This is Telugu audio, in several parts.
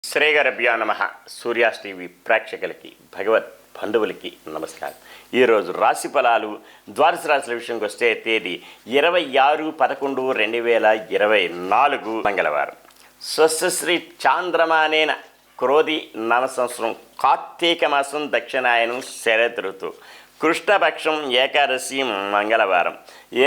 శ్రీగరభ్యో నమ. సూర్యాస్ టీవీ ప్రేక్షకులకి భగవత్ బంధువులకి నమస్కారం. ఈరోజు రాశి ఫలాలు ద్వాదశ రాశుల విషయంకి వస్తే తేదీ 26/11/2024 మంగళవారం. స్వస్తి చాంద్రమానేన క్రోధి నవ సంవత్సరం కార్తీక మాసం దక్షిణాయనం శరద్ ఋతువు కృష్ణపక్షం ఏకాదశి మంగళవారం.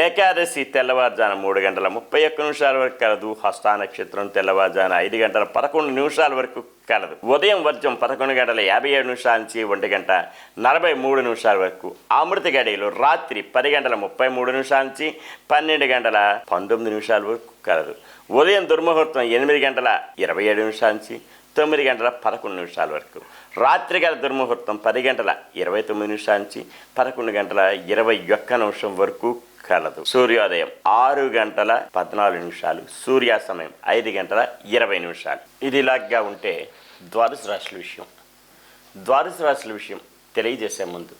ఏకాదశి తెల్లవారుజాన 3:31 వరకు కలదు. హస్త నక్షత్రం తెల్లవారుజాన 5:11 వరకు కలదు. ఉదయం వర్జం 11:57 నుంచి 1:43 వరకు. అమృత గడియలు రాత్రి 10:33 నుంచి 12:19 వరకు కలదు. ఉదయం దుర్ముహూర్తం 8:27 నుంచి 9:11 వరకు. రాత్రి గల దుర్ముహూర్తం 10:29 నుంచి 11:21 వరకు కలదు. సూర్యోదయం 6:14. సూర్యాస్తమయం 5:20. ఇది ఇలాగా ఉంటే ద్వాదశ రాశుల విషయం. ద్వాదశ రాశుల విషయం తెలియజేసే ముందు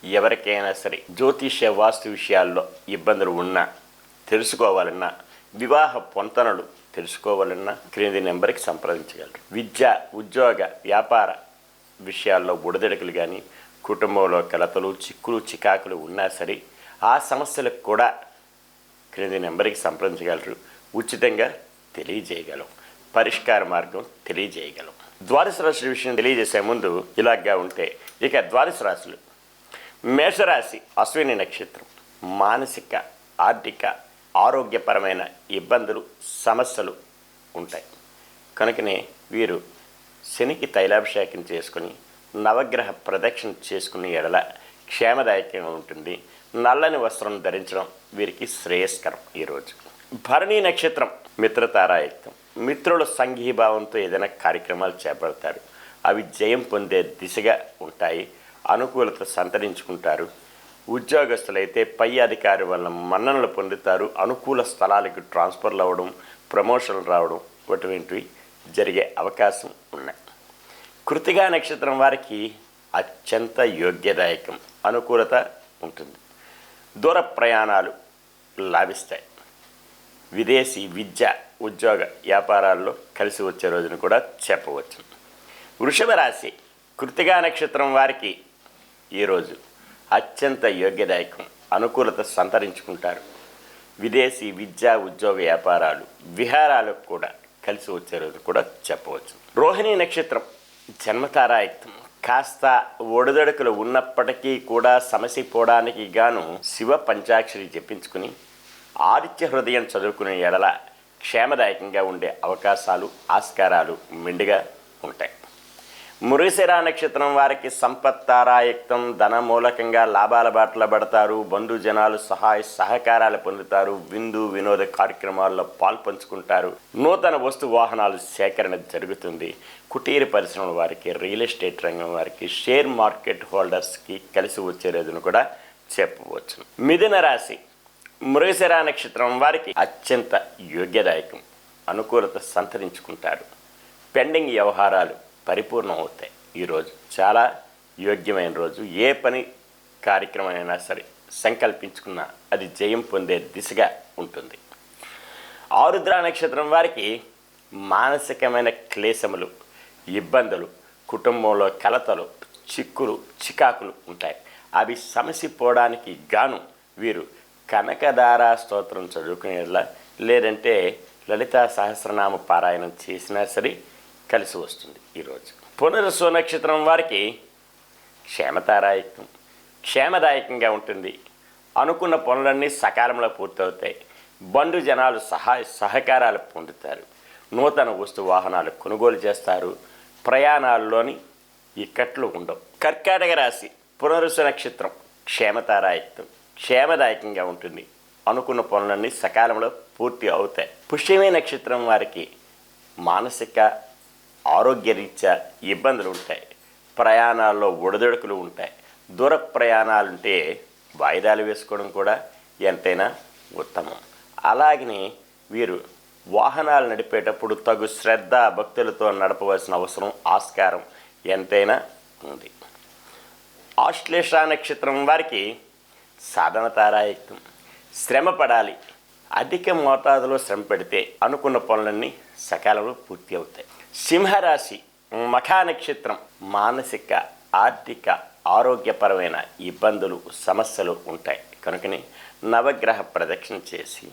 ఎవరికైనా సరే జ్యోతిష్య వాస్తు విషయాల్లో ఇబ్బందులు ఉన్నా, తెలుసుకోవాలన్నా, వివాహ పొంతనలు తెలుసుకోవాలన్నా క్రింది నెంబర్కి సంప్రదించగలరు. విద్య, ఉద్యోగ, వ్యాపార విషయాల్లో బుడదెడకలు కానీ, కుటుంబంలో కలతలు, చిక్కులు, చికాకులు ఉన్నా సరే ఆ సమస్యలకు కూడా క్రింది నెంబర్కి సంప్రదించగలరు. ఉచితంగా తెలియజేయగలం, పరిష్కార మార్గం తెలియజేయగలం. ద్వాదశ రాశుల విషయం తెలియజేసే ముందు ఇలాగా ఉంటే ఇక ద్వాదశ రాశులు. మేషరాశి అశ్విని నక్షత్రం. మానసిక, ఆర్థిక, ఆరోగ్యపరమైన ఇబ్బందులు, సమస్యలు ఉంటాయి. కనుకనే వీరు శనికి తైలాభిషేకం చేసుకుని నవగ్రహ ప్రదక్షిణ చేసుకుని ఎడల క్షేమదాయకంగా ఉంటుంది. నల్లని వస్త్రం ధరించడం వీరికి శ్రేయస్కరం. ఈరోజు భరణి నక్షత్రం మిత్రతారాయుక్తం. మిత్రుల సంఘీభావంతో ఏదైనా కార్యక్రమాలు చేపడతారు. అవి జయం పొందే దిశగా ఉంటాయి. అనుకూలత సంతరించుకుంటారు. ఉద్యోగస్తులైతే పై అధికారి వల్ల మన్ననలు పొందుతారు. అనుకూల స్థలాలకు ట్రాన్స్ఫర్లు అవ్వడం, ప్రమోషన్లు రావడం అటువంటివి జరిగే అవకాశం ఉన్నాయి. కృతికా నక్షత్రం వారికి అత్యంత యోగ్యదాయకం, అనుకూలత ఉంటుంది. దూర ప్రయాణాలు లాభిస్తాయి. విదేశీ విద్య, ఉద్యోగ, వ్యాపారాల్లో కలిసి వచ్చే రోజును కూడా చెప్పవచ్చు. వృషభ రాశి కృతికా నక్షత్రం వారికి ఈరోజు అత్యంత యోగ్యదాయకం, అనుకూలత సంతరించుకుంటారు. విదేశీ విద్య, ఉద్యోగ, వ్యాపారాలు, విహారాలకు కూడా కలిసి వచ్చే రోజు కూడా చెప్పవచ్చు. రోహిణి నక్షత్రం జన్మతారాయుక్తం. కాస్త ఒడిదొడుకులు ఉన్నప్పటికీ కూడా సమసిపోవడానికి గాను శివ పంచాక్షరి జపించుకుని ఆదిత్య హృదయం చదువుకునే ఎడల క్షేమదాయకంగా ఉండే అవకాశాలు, ఆస్కారాలు మెండుగా ఉంటాయి. మృగశిర నక్షత్రం వారికి సంపత్తారాయుక్తం. ధన మూలకంగా లాభాల బాటల పడతారు. బంధుజనాలు సహాయ సహకారాలు పొందుతారు. విందు వినోద కార్యక్రమాల్లో పాల్పంచుకుంటారు. నూతన వస్తు వాహనాలు సేకరణ జరుగుతుంది. కుటీర పరిశ్రమల వారికి, రియల్ ఎస్టేట్ రంగం వారికి, షేర్ మార్కెట్ హోల్డర్స్కి కలిసి వచ్చే రోజును కూడా చెప్పవచ్చు. మిథున రాశి మృగశిర నక్షత్రం వారికి అత్యంత యోగ్యదాయకం, అనుకూలత సంతరించుకుంటారు. పెండింగ్ వ్యవహారాలు పరిపూర్ణం అవుతాయి. ఈరోజు చాలా యోగ్యమైన రోజు. ఏ పని కార్యక్రమమైనా సరే సంకల్పించుకున్నా అది జయం పొందే దిశగా ఉంటుంది. ఆరుద్ర నక్షత్రం వారికి మానసికమైన క్లేశములు, ఇబ్బందులు, కుటుంబంలో కలతలు, చిక్కులు, చికాకులు ఉంటాయి. అవి సమసిపోవడానికి గాను వీరు కనకదారా స్తోత్రం చదువుకునేలా, లేదంటే లలితా సహస్రనామ పారాయణం చేసినా సరే కలిసి వస్తుంది. ఈరోజు పునర్వసు నక్షత్రం వారికి క్షేమతారాయుక్తం, క్షేమదాయకంగా ఉంటుంది. అనుకున్న పనులన్నీ సకాలంలో పూర్తవుతాయి. బంధు జనాలు సహాయ సహకారాలు పొందుతారు. నూతన వస్తు వాహనాలు కొనుగోలు చేస్తారు. ప్రయాణాల్లోని ఇక్కట్లు ఉండవు. కర్కాటక రాశి పునర్వసు నక్షత్రం క్షేమతారాయుక్తం, క్షేమదాయకంగా ఉంటుంది. అనుకున్న పనులన్నీ సకాలంలో పూర్తి అవుతాయి. పుష్యమి నక్షత్రం వారికి మానసిక, ఆరోగ్యరీత్యా ఇబ్బందులు ఉంటాయి. ప్రయాణాల్లో ఒడిదొడుకులు ఉంటాయి. దూర ప్రయాణాలుంటే వాయిదాలు వేసుకోవడం కూడా ఎంతైనా ఉత్తమం. అలాగనే వీరు వాహనాలు నడిపేటప్పుడు తగు శ్రద్ధ, భక్తులతో నడపవలసిన అవసరం, ఆస్కారం ఎంతైనా ఉంది. ఆశ్లేష నక్షత్రం వారికి సాధన తారాయుక్తం. శ్రమ పడాలి. అధిక మోతాదులో శ్రమ పెడితే అనుకున్న పనులన్నీ సకాలంలో పూర్తి అవుతాయి. సింహరాశి మఖా నక్షత్రం మానసిక ఆర్థిక ఆరోగ్యపరమైన ఇబ్బందులు సమస్యలు ఉంటాయి. కనుకనే నవగ్రహ ప్రదక్షిణ చేసి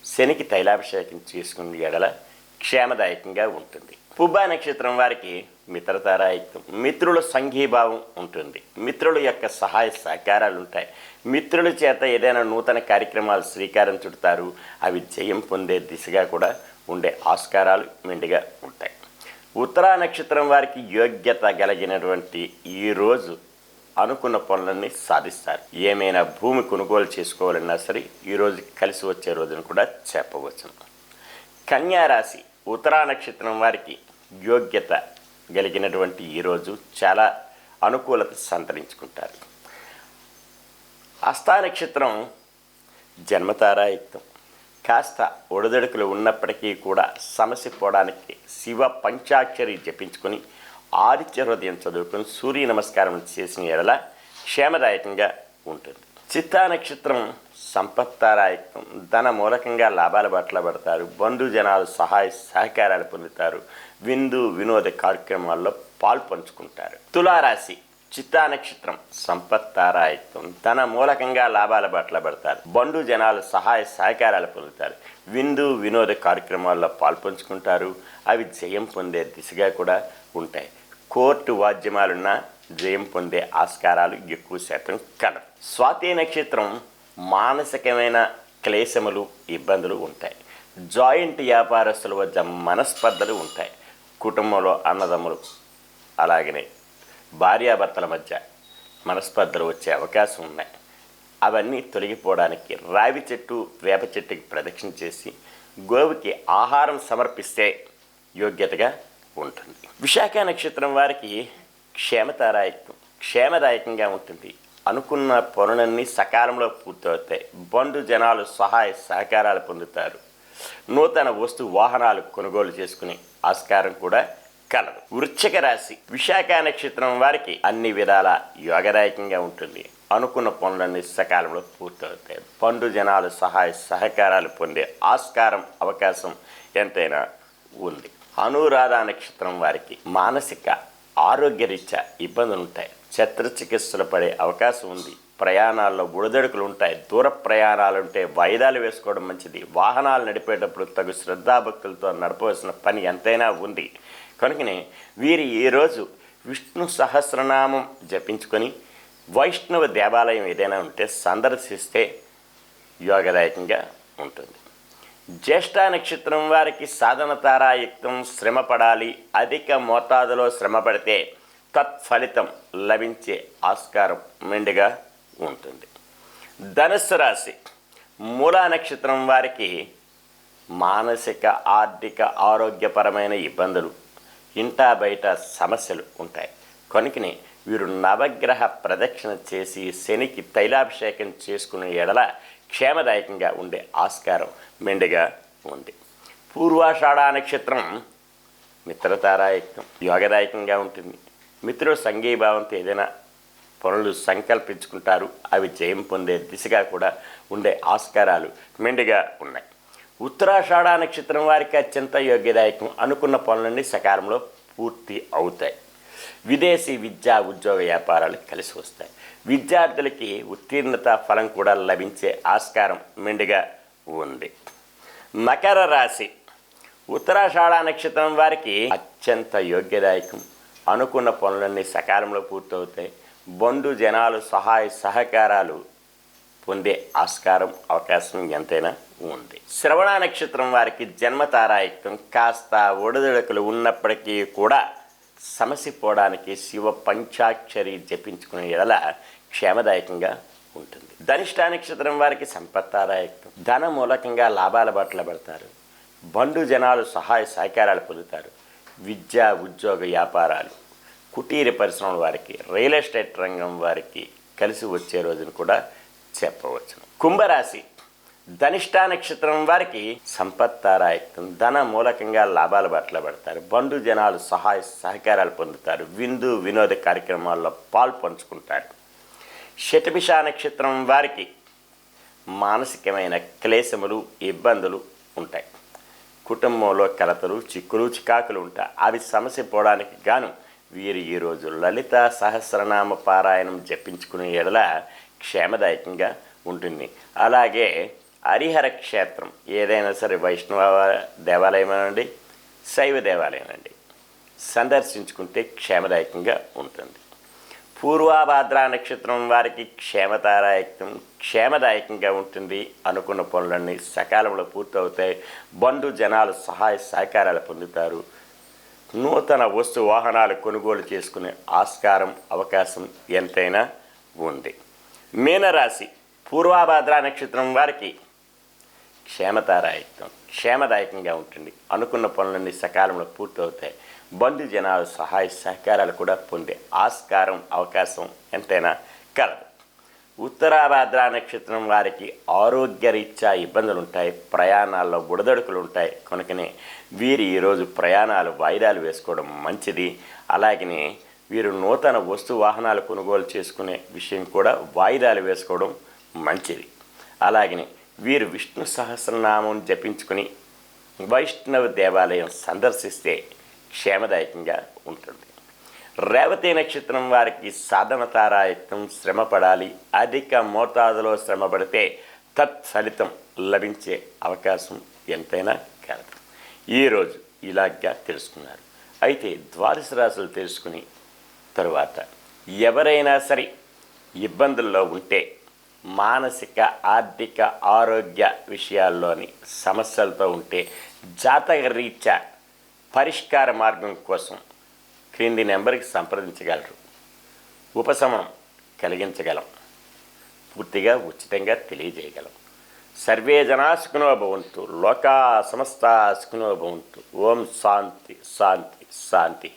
శనికి తైలాభిషేకం చేసుకునే ఎడల క్షేమదాయకంగా ఉంటుంది. పుబ్బా నక్షత్రం వారికి మిత్రతారాయుక్తం, మిత్రుల సంఘీభావం ఉంటుంది. మిత్రుల యొక్క సహాయ సహకారాలు ఉంటాయి. మిత్రుల చేత ఏదైనా నూతన కార్యక్రమాలు శ్రీకారం చుడతారు. అవి జయం పొందే దిశగా కూడా ఉండే ఆస్కారాలు మెండుగా ఉంటాయి. ఉత్తరా నక్షత్రం వారికి యోగ్యత కలిగినటువంటి ఈరోజు అనుకున్న పనులన్నీ సాధిస్తారు. ఏమైనా భూమి కొనుగోలు చేసుకోవాలన్నా సరే ఈరోజు కలిసి వచ్చే రోజును కూడా చెప్పవచ్చును. కన్యారాశి ఉత్తరా నక్షత్రం వారికి యోగ్యత కలిగినటువంటి ఈరోజు చాలా అనుకూలత సంతరించుకుంటారు. హస్తా నక్షత్రం జన్మతారాయుక్తం. కాస్త ఒడిదొడుకులు ఉన్నప్పటికీ కూడా సమస్య పోవడానికి శివ పంచాక్షరి జపించుకొని ఆదిత్య హృదయం చదువుకొని సూర్య నమస్కారం చేసిన ఎడల క్షేమదాయకంగా ఉంటుంది. చిత్తా నక్షత్రం సంపత్తారాయకం, ధన మూలకంగా లాభాల బాటలో పడతారు. బంధుజనాలు సహాయ సహకారాలు పొందుతారు. విందు వినోద కార్యక్రమాల్లో పాల్పంచుకుంటారు. తులారాశి చిత్తా నక్షత్రం సంపత్తారాయకం, ధన మూలకంగా లాభాల బాటలో పడతారు. బంధుజనాలు సహాయ సహకారాలు పొందుతారు. విందు వినోద కార్యక్రమాల్లో పాల్పంచుకుంటారు. అవి జయం పొందే దిశగా కూడా ఉంటాయి. కోర్టు వాద్యమాలున్న జయం పొందే ఆస్కారాలు ఎక్కువ శాతం కలవు. స్వాతి నక్షత్రం మానసికమైన క్లేశములు ఇబ్బందులు ఉంటాయి. జాయింట్ వ్యాపారస్తుల వద్ద మనస్పర్ధలు ఉంటాయి. కుటుంబంలో అన్నదమ్ములు అలాగనే భార్యాభర్తల మధ్య మనస్పర్ధలు వచ్చే అవకాశం ఉన్నాయి. అవన్నీ తొలగిపోవడానికి రావి చెట్టు వేప చెట్టుకి ప్రదక్షిణ చేసి గోవుకి ఆహారం సమర్పిస్తే యోగ్యతగా ఉంటుంది. విశాఖ నక్షత్రం వారికి క్షేమదాయకంగా ఉంటుంది. అనుకున్న పనులన్నీ సకాలంలో పూర్తవుతాయి. బంధుజనాలు సహాయ సహకారాలు పొందుతారు. నూతన వస్తు వాహనాలు కొనుగోలు చేసుకునే ఆస్కారం కూడా కలదు. వృశ్చిక రాశి విశాఖ నక్షత్రం వారికి అన్ని విధాల యోగదాయకంగా ఉంటుంది. అనుకున్న పనులన్నీ సకాలంలో పూర్తవుతాయి. బంధుజనాలు సహాయ సహకారాలు పొందే ఆస్కారం అవకాశం ఎంతైనా ఉంది. అనురాధ నక్షత్రం వారికి మానసిక ఆరోగ్యరీత్యా ఇబ్బందులు ఉంటాయి. శస్త్రచికిత్సలు పడే అవకాశం ఉంది. ప్రయాణాల్లో బుడదడుకులు ఉంటాయి. దూర ప్రయాణాలుంటే వాయిదాలు వేసుకోవడం మంచిది. వాహనాలు నడిపేటప్పుడు తగు శ్రద్ధాభక్తులతో నడపవలసిన పని ఎంతైనా ఉంది. కనుకనే వీరి ఈరోజు విష్ణు సహస్రనామం జపించుకొని వైష్ణవ దేవాలయం ఏదైనా ఉంటే సందర్శిస్తే యోగదాయకంగా ఉంటుంది. జ్యేష్ఠ నక్షత్రం వారికి సాధన తారాయుక్తం, శ్రమ పడాలి. అధిక మోతాదులో శ్రమ పడితే తత్ఫలితం లభించే ఆస్కారం మెండుగా ఉంటుంది. ధనుస్సు రాశి మూలా నక్షత్రం వారికి మానసిక ఆర్థిక ఆరోగ్యపరమైన ఇబ్బందులు, ఇంటా బయట సమస్యలు ఉంటాయి. కనుకనే వీరు నవగ్రహ ప్రదక్షిణ చేసి శనికి తైలాభిషేకం చేసుకునే ఎడల క్షేమదాయకంగా ఉండే ఆస్కారం మెండుగా ఉంది. పూర్వాషాఢ నక్షత్రం మిత్రతారాయుక్తం, యోగదాయకంగా ఉంటుంది. మిత్రుల సంఘీభావంతో ఏదైనా పనులు సంకల్పించుకుంటారు. అవి జయం పొందే దిశగా కూడా ఉండే ఆస్కారాలు మెండుగా ఉన్నాయి. ఉత్తరాషాఢ నక్షత్రం వారికి అత్యంత యోగ్యదాయకం. అనుకున్న పనులన్నీ సకాలంలో పూర్తి అవుతాయి. విదేశీ విద్యా ఉద్యోగ వ్యాపారాలు కలిసి వస్తాయి. విద్యార్థులకి ఉత్తీర్ణత ఫలం కూడా లభించే ఆస్కారం మెండుగా ఉంది. మకర రాశి ఉత్తరాషాఢ నక్షత్రం వారికి అత్యంత యోగ్యదాయకం. అనుకున్న పనులన్నీ సకాలంలో పూర్తవుతాయి. బంధుజనాలు సహాయ సహకారాలు పొందే ఆస్కారం అవకాశం ఎంతైనా ఉంది. శ్రవణ నక్షత్రం వారికి జన్మతారాయుక్తం. కాస్త ఒడిదుడుకులు ఉన్నప్పటికీ కూడా సమస్య పోవడానికి శివ పంచాక్షరి జపించుకునే ఎడల క్షేమదాయకంగా ఉంటుంది. ధనిష్ఠ నక్షత్రం వారికి సంపత్తారాయుక్తం. ధన మూలకంగా లాభాల బాటలో పడతారు. బంధుజనాలు సహాయ సహకారాలు పొందుతారు. విద్యా ఉద్యోగ వ్యాపారాలు, కుటీర పరిశ్రమల వారికి, రియల్ ఎస్టేట్ రంగం వారికి కలిసి వచ్చే రోజును కూడా చెప్పవచ్చును. కుంభరాశి ధనిష్ఠ నక్షత్రం వారికి సంపత్తారాయుక్తం. ధన మూలకంగా లాభాల బాటలో పడతారు. బంధుజనాలు సహాయ సహకారాలు పొందుతారు. విందు వినోద కార్యక్రమాల్లో పాల్పంచుకుంటారు. శతభిష నక్షత్రం వారికి మానసికమైన క్లేశములు ఇబ్బందులు ఉంటాయి. కుటుంబంలో కలతలు చిక్కులు చికాకులు ఉంటాయి. అవి సమస్య పోవడానికి గాను వీరు ఈరోజు లలిత సహస్రనామ పారాయణం జపించుకునే ఎడల క్షేమదాయకంగా ఉంటుంది. అలాగే హరిహర క్షేత్రం ఏదైనా సరే వైష్ణవ దేవాలయం అనండి, శైవ దేవాలయం అండి, సందర్శించుకుంటే క్షేమదాయకంగా ఉంటుంది. పూర్వాభాద్ర నక్షత్రం వారికి క్షేమదాయకంగా ఉంటుంది. అనుకున్న పనులన్నీ సకాలంలో పూర్తవుతాయి. బంధు జనాలు సహాయ సహకారాలు పొందుతారు. నూతన వస్తు వాహనాలు కొనుగోలు చేసుకునే ఆస్కారం అవకాశం ఎంతైనా ఉంది. మీనరాశి పూర్వాభాద్ర నక్షత్రం వారికి క్షేమదాయకంగా ఉంటుంది. అనుకున్న పనులన్నీ సకాలంలో పూర్తవుతాయి. బంధు జనాలు సహాయ సహకారాలు కూడా పొందే ఆస్కారం అవకాశం ఎంతైనా కలదు. ఉత్తరాభాద్ర నక్షత్రం వారికి ఆరోగ్యరీత్యా ఇబ్బందులు ఉంటాయి. ప్రయాణాల్లో బుడదడుకులు ఉంటాయి. కనుకనే వీరు ఈరోజు ప్రయాణాలు వాయిదాలు వేసుకోవడం మంచిది. అలాగనే వీరు నూతన వస్తు వాహనాలు కొనుగోలు చేసుకునే విషయం కూడా వాయిదాలు వేసుకోవడం మంచిది. అలాగనే వీరు విష్ణు సహస్రనామం జపించుకుని వైష్ణవ దేవాలయం సందర్శిస్తే క్షేమదాయకంగా ఉంటుంది. రేవతి నక్షత్రం వారికి సాధన తారాయుక్తం, శ్రమ పడాలి. అధిక మోతాదులో శ్రమ పడితే తత్ఫలితం లభించే అవకాశం ఎంతైనా కలదు. ఈరోజు ఇలాగా తెలుసుకున్నారు. అయితే ద్వాదశ రాశులు తెలుసుకుని తరువాత ఎవరైనా సరే ఇబ్బందుల్లో ఉంటే మానసిక ఆర్థిక ఆరోగ్య విషయాల్లోని సమస్యలతో ఉంటే జాతక రీత్యా పరిష్కార మార్గం కోసం క్రింది నెంబర్కి సంప్రదించగలరు. ఉపశమనం కలిగించగలం. పూర్తిగా ఉచితంగా తెలియజేయగలం. సర్వే జనా సుఖినో భవంతు. లోకా సమస్తా సుఖినో భవంతు. ఓం శాంతి శాంతి శాంతి.